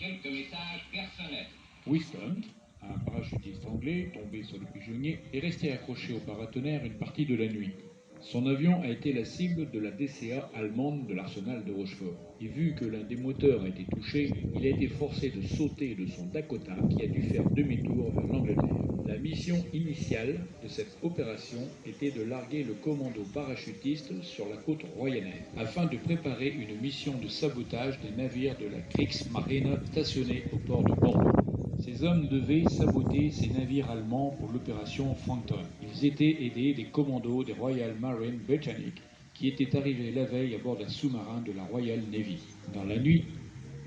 quelques messages personnels. Winston, un parachutiste anglais tombé sur le pigeonnier, est resté accroché au paratonnerre une partie de la nuit. Son avion a été la cible de la DCA allemande de l'arsenal de Rochefort. Et vu que l'un des moteurs a été touché, il a été forcé de sauter de son Dakota qui a dû faire demi-tour vers l'Angleterre. La mission initiale de cette opération était de larguer le commando parachutiste sur la côte royanaise afin de préparer une mission de sabotage des navires de la Kriegsmarine stationnés au port de Bordeaux. Ces hommes devaient saboter ces navires allemands pour l'opération Phantom. Ils étaient aidés des commandos des Royal Marine britanniques qui étaient arrivés la veille à bord d'un sous-marin de la Royal Navy. Dans la nuit,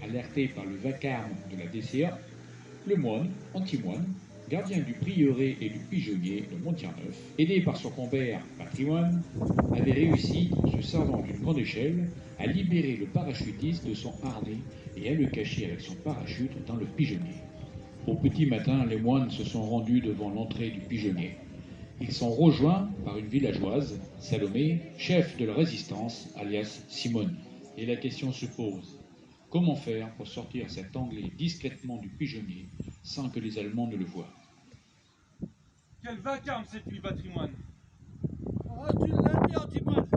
alerté par le vacarme de la DCA, le moine, Antimoine, gardien du prieuré et du pigeonnier de Montier-Neuf, aidé par son compère Patrimoine, avait réussi, en se servant d'une grande échelle, à libérer le parachutiste de son harnais et à le cacher avec son parachute dans le pigeonnier. Au petit matin, les moines se sont rendus devant l'entrée du pigeonnier. Ils sont rejoints par une villageoise, Salomé, chef de la résistance, alias Simone. Et la question se pose, comment faire pour sortir cet Anglais discrètement du pigeonnier sans que les Allemands ne le voient? Quel vacarme cette nuit, Patrimoine! Oh, tu l'as dit, Antimoine.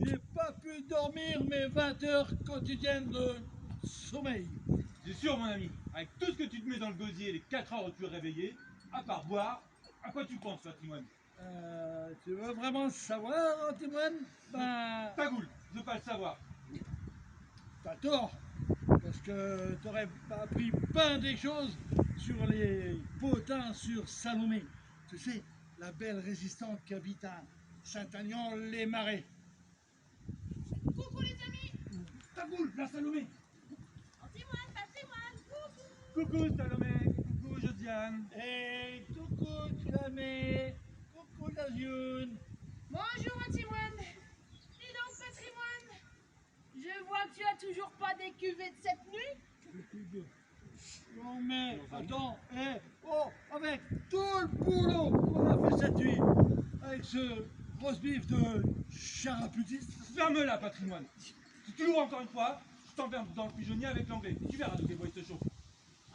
J'ai pas pu dormir mes 20 heures quotidiennes de sommeil. C'est sûr, mon ami, avec tout ce que tu te mets dans le gosier les 4 heures où tu es réveillé, à part boire, à quoi tu penses, Patrimoine? Tu veux vraiment savoir, Antimoine? Ta goule, je veux pas le savoir. T'as tort. Parce que t'aurais pas appris plein des choses sur les potins sur Salomé. Tu sais, la belle résistante qui habite à Saint-Agnan-les-Marais. Coucou les amis! Ta goule, la Salomé! Antimoine, Patrimoine, coucou! Coucou Salomé, coucou Josiane. Hey, coucou Tlamé, coucou Lazioun. Bonjour Antimoine! Dis donc Patrimoine! Je vois que tu as toujours pas des cuvées de cette nuit? Non mais, attends, avec tout le boulot qu'on a fait cette nuit, avec ce roast beef de charaputiste. Ferme-la, Patrimoine. Si tu l'ouvres encore une fois, je t'enferme dans le pigeonnier avec l'anglais. Tu verras de quel bois il te chauffe.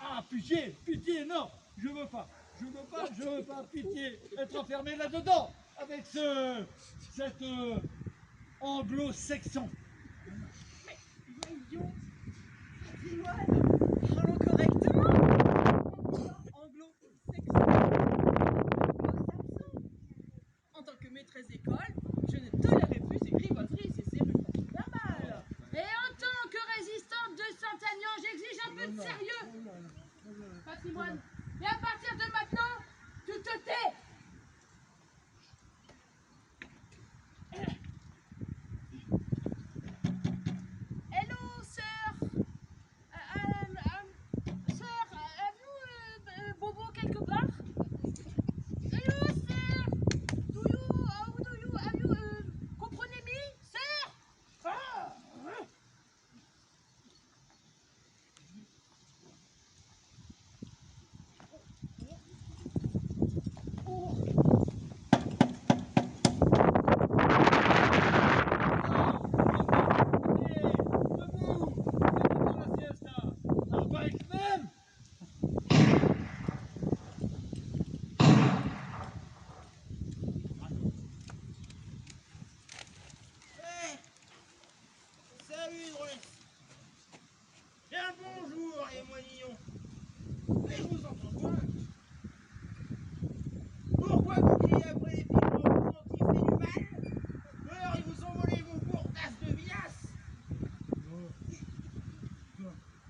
Ah, pitié, pitié, non, je veux pas, pitié, être enfermé là-dedans, avec cet anglo-saxon. Voyons! Patrimoine! Parlons correctement! Anglo-saxon! Anglo-saxon! En tant que maîtresse d'école, je ne tolérerai plus ces grivoteries et ces rues verbales. Et en tant que résistante de Saint-Agnan, j'exige un peu de sérieux! Patrimoine, et à partir de maintenant, tu te tais! Hello, sœur! Sœur, avez-vous Bobo quelque part? Hello, sœur! How do you, have you, comprenez me? Sœur! Ah, Salut Dreux. Bien bonjour les moignons. Mais je vous entends point. Pourquoi vous criez après les pigeons vous ont-ils fait du mal? Ou alors ils vous ont volé vos bourdasses de villasse?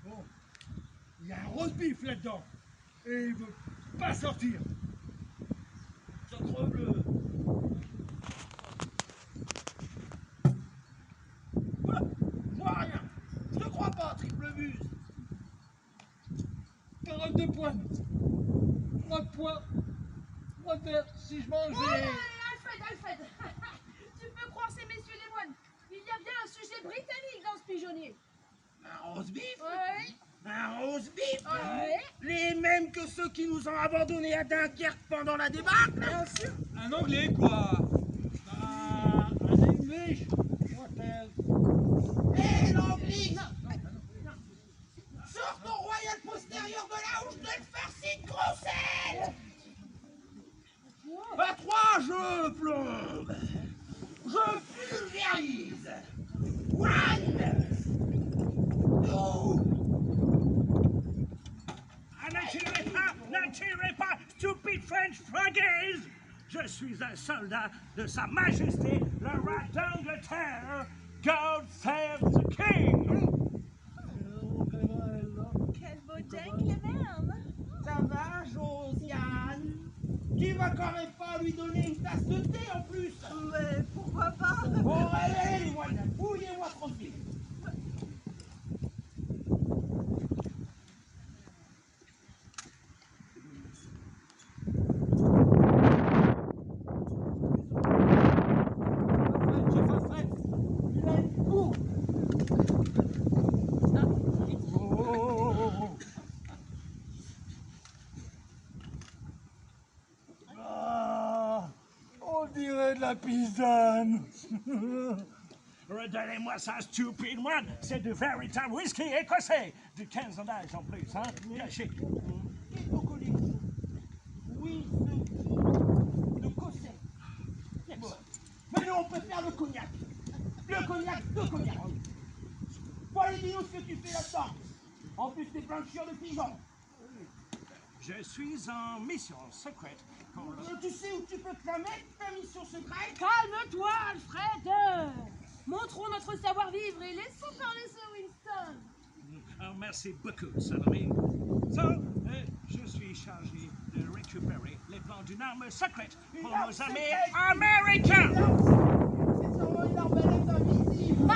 Bon, il y a un roast beef là-dedans, et il veut pas sortir. Sacrebleu. Quoi? Je vois rien. Je te crois pas, triple buse. Carotte de pointe, 3 points, 3 verres, si je mange Oh, les... Alfred! Tu peux croire ces messieurs les moines. Il y a bien un sujet britannique dans ce pigeonnier. Un roast beef? Ouais. Un roast beef? Ouais. Les mêmes que ceux qui nous ont abandonnés à Dunkerque pendant la débarque? Bien sûr. Un anglais, quoi! Un English, what else? Hé, l'anglais! Sors ton Royal l'intérieur de la houche de farci de grosselle. À 3, je plombe. Je pulvérise. 1, 2. Ne tirez pas, stupid French froggies! Je suis un soldat de Sa Majesté, le roi d'Angleterre. God save the King! Quel beau gentleman! Ça va, Josiane? Tu vas quand même pas lui donner une tasse de thé en plus? Mais pourquoi pas? Bon, allez, les moyens, fouillez-moi tranquille. On dirait de la pisane. Redonnez-moi ça, stupid one! C'est du véritable whisky écossais! Du 15 ans d'âge en plus, hein? Caché. Qu'est-ce qu'on connaît? Oui, de Cosset. C'est bon. Mais nous, on peut faire le cognac. Le cognac de cognac. Bon, allez, dis-nous ce que tu fais là-dedans. En plus, t'es plein de chiens de pigeons. Je suis en mission secrète pour le... Tu sais où tu peux te la mettre, ta mission secrète? Calme-toi, Alfred! Montrons notre savoir-vivre et laissons parler Sir Winston! Oh, merci beaucoup, Salomé. Je suis chargé de récupérer les plans d'une arme secrète pour arme nos amis secrète. américains! C'est sûrement une arbalète invisible.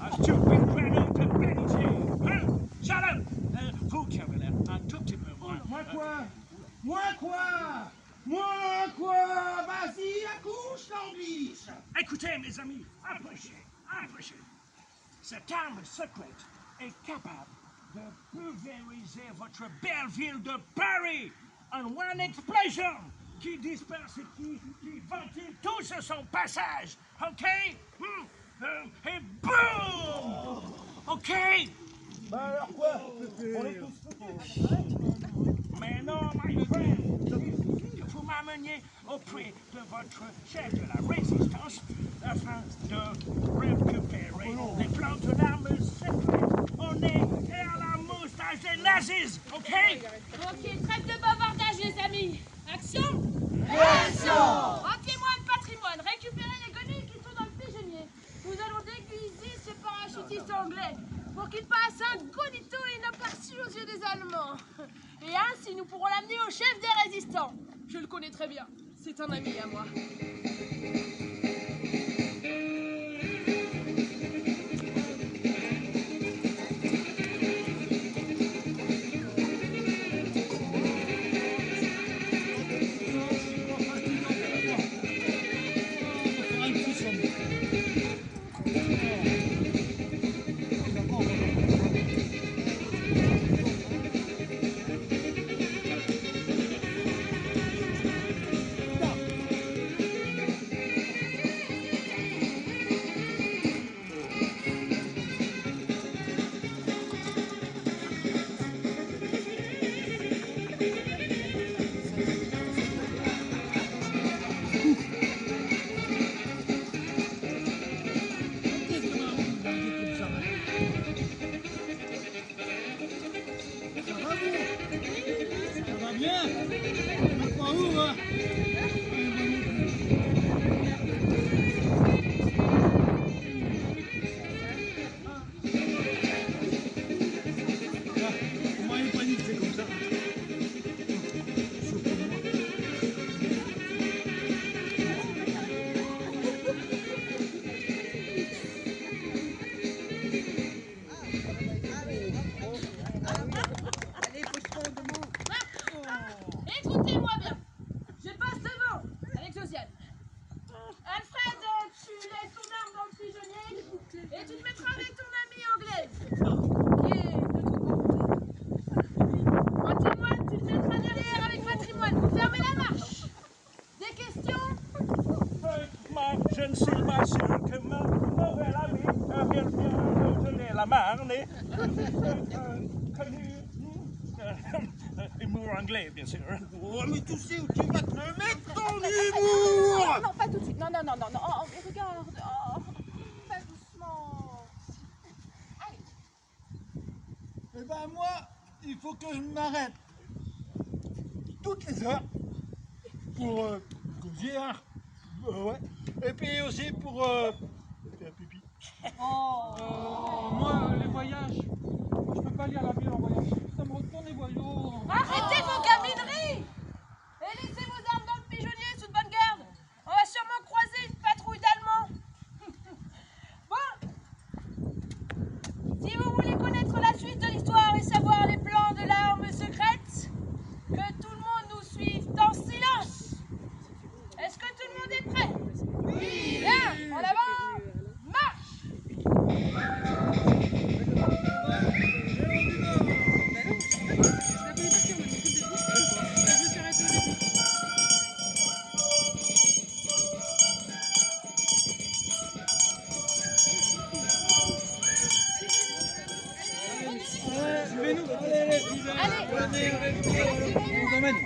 Un stupid grenade de vérité! Hein? Shut up! Vous qui avez l'air un tout petit peu moins... Moi quoi? Moi quoi? Moi quoi? Vas-y, accouche, l'anguille. Écoutez, mes amis, approchez. Cette arme secrète est capable de pulvériser votre belle ville de Paris en one explosion qui disperse et qui ventile tout sur son passage. OK? Et boum! OK? Bah alors quoi? On est tous Mais non, my friend, il faut m'amener auprès de votre chef de la résistance afin de récupérer les plans de l'arme secrète. On est à la moustache des nazis, OK? Ok, trêve de bavardage, les amis! Action! Action! Rappelez-moi le patrimoine, récupérez les guenilles qui sont dans le pigeonnier. Nous allons déguiser ce parachutiste anglais pour qu'il passe un godito inaperçu aux yeux des Allemands. Et ainsi, nous pourrons l'amener au chef des résistants. Je le connais très bien. C'est un ami à moi. connu. Humour anglais, bien sûr. Oh, mais tu sais où tu vas te le mettre, ton Non, humour! non, pas tout de suite. Non. Oh, mais regarde. Oh, pas doucement. Allez. Eh ben moi, il faut que je m'arrête toutes les heures pour causer, hein. Ouais. Et puis aussi pour faire pipi. Moi, les voyages, je peux pas lire la Bible en voyage. Ça me retourne les boyaux. Arrêtez vos gamineries et laissez vos armes dans le pigeonnier sous de bonne garde. On va sûrement croiser une patrouille d'Allemands. Bon, si vous voulez connaître la suite de l'histoire et savoir les plans de l'arme secrète, que tout le monde nous suive dans silence. Est-ce que tout le monde est prêt? Oui. Bien, en avant, marche. Suivez-nous. Allez. On vous emmène.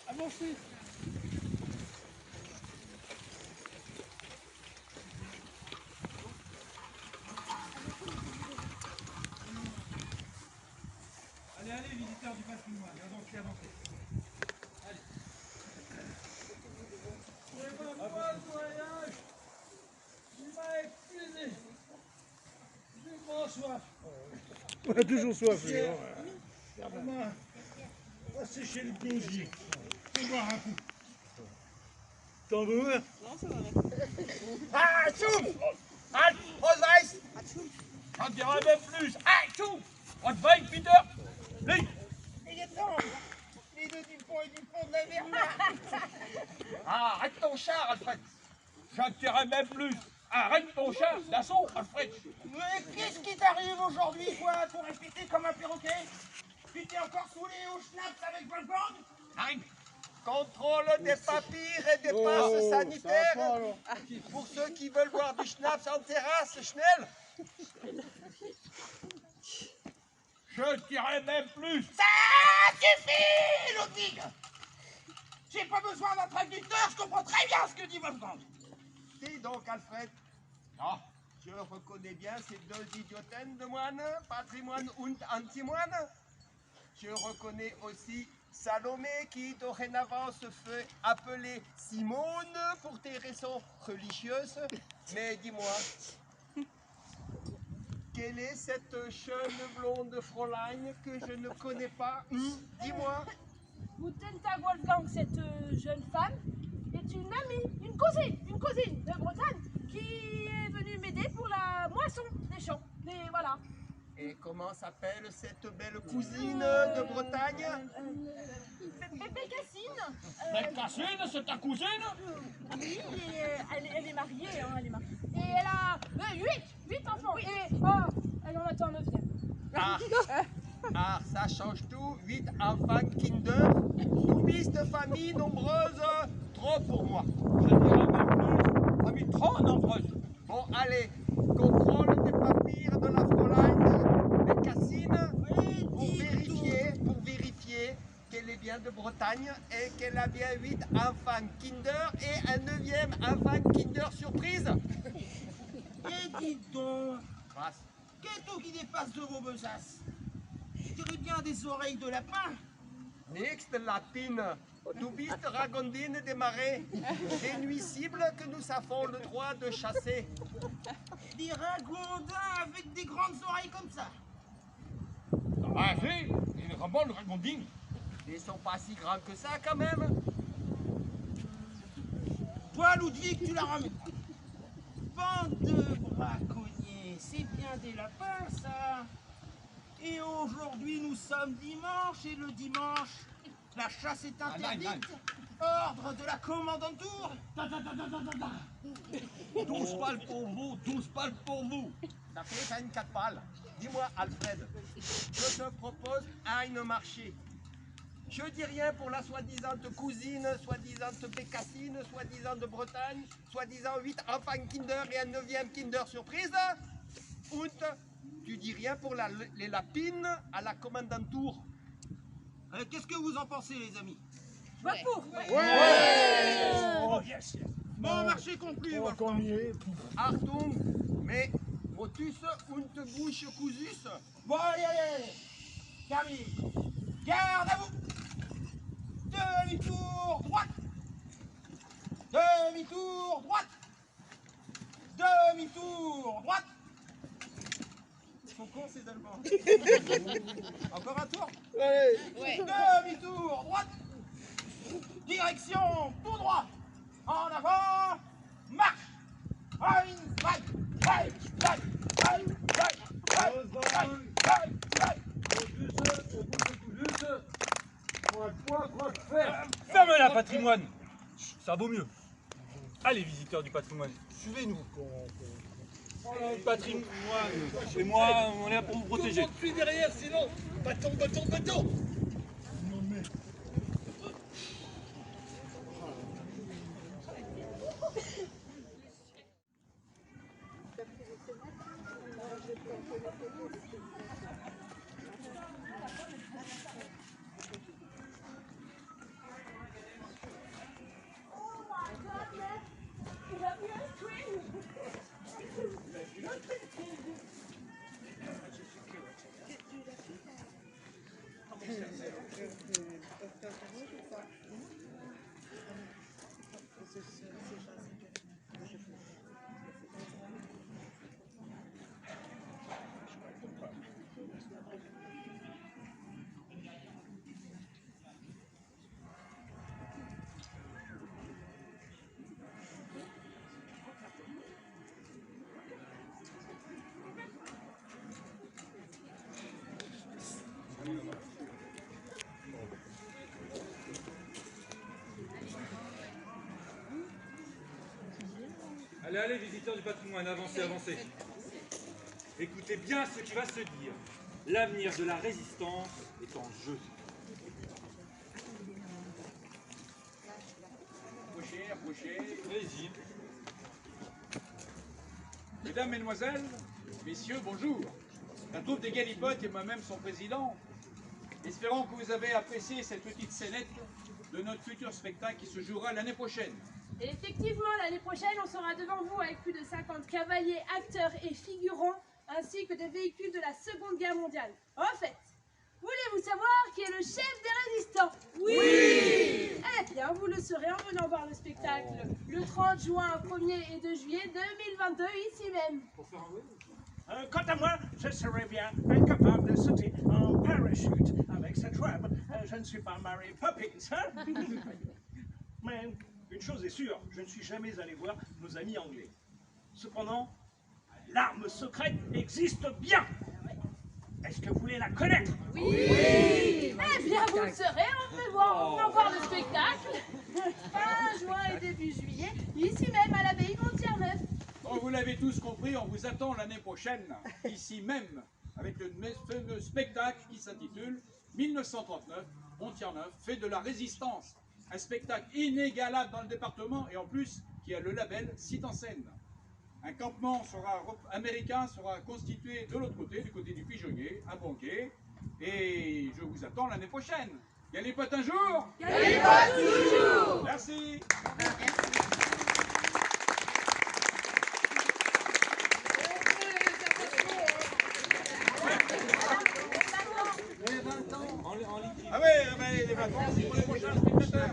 Avancez. Allez, visiteurs du patrimoine. Avancez. Allez. C'est pas moi ce voyage. Il m'a épuisé. J'ai grand soif. On a toujours soif, On va sécher le gosier. Faut boire un coup. T'en veux un? Ah, Schub! Halt! Ausweis! J'en dirai même plus! Ah, Schub! On te va, Peter! Lui! Les deux du fond et du fond de la Verdun! Ah, arrête ton char, Alfred! J'en dirai même plus! Arrête ton char! D'assaut, Alfred! Mais qu'est-ce qui t'arrive aujourd'hui, quoi? Pour répéter comme un perroquet? Tu t'es encore saoulé au schnapps avec Wolfgang? Arrête! Contrôle des papiers et des passes sanitaires pour ceux qui veulent boire du schnapps en terrasse, Schnell. Je dirais même plus. Ça suffit, Ludwig. J'ai pas besoin d'un traducteur, je comprends très bien ce que dit Wolfgang. Dis donc, Alfred. Non, je reconnais bien ces deux idiotaines de moines, patrimoine und antimoine. Je reconnais aussi Salomé qui dorénavant se fait appeler Simone pour des raisons religieuses. Mais dis-moi, quelle est cette jeune blonde Fräulein que je ne connais pas? Dis-moi. Guten Tag, Wolfgang, cette jeune femme est une amie, une cousine de Bretagne qui est venue m'aider pour la moisson des champs. Et voilà. Et comment s'appelle cette belle cousine de Bretagne? Bécassine. Bécassine, c'est ta cousine? Oui, et elle est mariée, hein, elle est mariée. Et elle a 8 enfants. Et elle en attend un 9e. Ah, ça change tout. 8 enfants Kinder, nourrices de famille nombreuses, trop pour moi. Je dirais même plus. Famille trop nombreuse. Bon, allez, contrôle des papiers de la Fräulein Bécassine pour vérifier qu'elle est bien de Bretagne et qu'elle a bien 8 enfants Kinder et un 9e enfant Kinder surprise. Et Dites donc, qu'est-ce qui dépasse de vos besaces? Je dirais bien des oreilles de lapin. Next latine, du bist ragondine des marais, des nuisibles que nous avons le droit de chasser. Des ragondins avec des grandes oreilles comme ça. Ah, c'est une bonne ragondine. Ils sont pas si grands que ça quand même. Toi, Ludwig, tu la ramènes. Bande de braconniers, c'est bien des lapins, ça. Et aujourd'hui, nous sommes dimanche, et le dimanche, la chasse est interdite. Ordre de la commandanture. 12 balles pour vous, 12 balles pour vous. Ça fait 24 balles. Dis-moi, Alfred, je te propose un marché. Je dis rien pour la soi-disant cousine, soi-disant bécassine, soi-disant de Bretagne, soi-disant 8 enfants Kinder et un 9e Kinder surprise. Und tu dis rien pour les lapines à la commandanture. Qu'est-ce que vous en pensez, les amis? Pas pour. Oh, yes, yes. Bon, marché conclu. Achtung, mais motus und bouche cousus. Bon, allez, allez, allez. Camille, garde à vous. Demi-tour droite. Demi-tour droite. Demi-tour droite. Ils sont cons, ces Allemands. Encore un tour. Ouais. Demi-tour droite. Direction tout droit. En avant. Marche. Ein, zwei, drei, drei, drei, drei, drei, drei, drei, drei. Ferme-la, patrimoine. Ça vaut mieux. Allez, visiteurs du patrimoine, suivez-nous. Patrimoine, et moi, on est là pour vous protéger. Puis derrière, sinon, bâton, bâton, bâton. Allez, allez, visiteurs du patrimoine, avancez, avancez. Écoutez bien ce qui va se dire. L'avenir de la résistance est en jeu. Approchez, approchez. Allez-y. Mesdames, Mesdemoiselles, Messieurs, bonjour. La troupe des Galipotes et moi-même son président. Espérons que vous avez apprécié cette petite scénette de notre futur spectacle qui se jouera l'année prochaine. Et effectivement, l'année prochaine, on sera devant vous avec plus de 50 cavaliers, acteurs et figurants, ainsi que des véhicules de la Seconde Guerre mondiale. En fait, voulez-vous savoir qui est le chef des résistants? Oui! Eh bien, vous le saurez en venant voir le spectacle le 30 juin, 1er et 2 juillet 2022, ici même. Quant à moi, je serais bien incapable de sauter en parachute avec cette robe. Je ne suis pas Mary Poppins, hein? Mais une chose est sûre, je ne suis jamais allé voir nos amis anglais. Cependant, l'arme secrète existe bien. Est-ce que vous voulez la connaître? Oui! Eh bien, vous le saurez en venant voir le spectacle fin juin et début juillet, ici même à l'abbaye Montier-Neuf. Bon, vous l'avez tous compris, on vous attend l'année prochaine, ici même, avec le fameux spectacle qui s'intitule 1939, Montier-Neuf, fait de la résistance. Un spectacle inégalable dans le département et en plus qui a le label Site en scène. Un campement américain sera constitué de l'autre côté, du côté du pigeonnier, à Banquet. Et je vous attends l'année prochaine. Galipote un jour, Galipote toujours. Merci. Merci. les vacances pour les prochains spectateurs.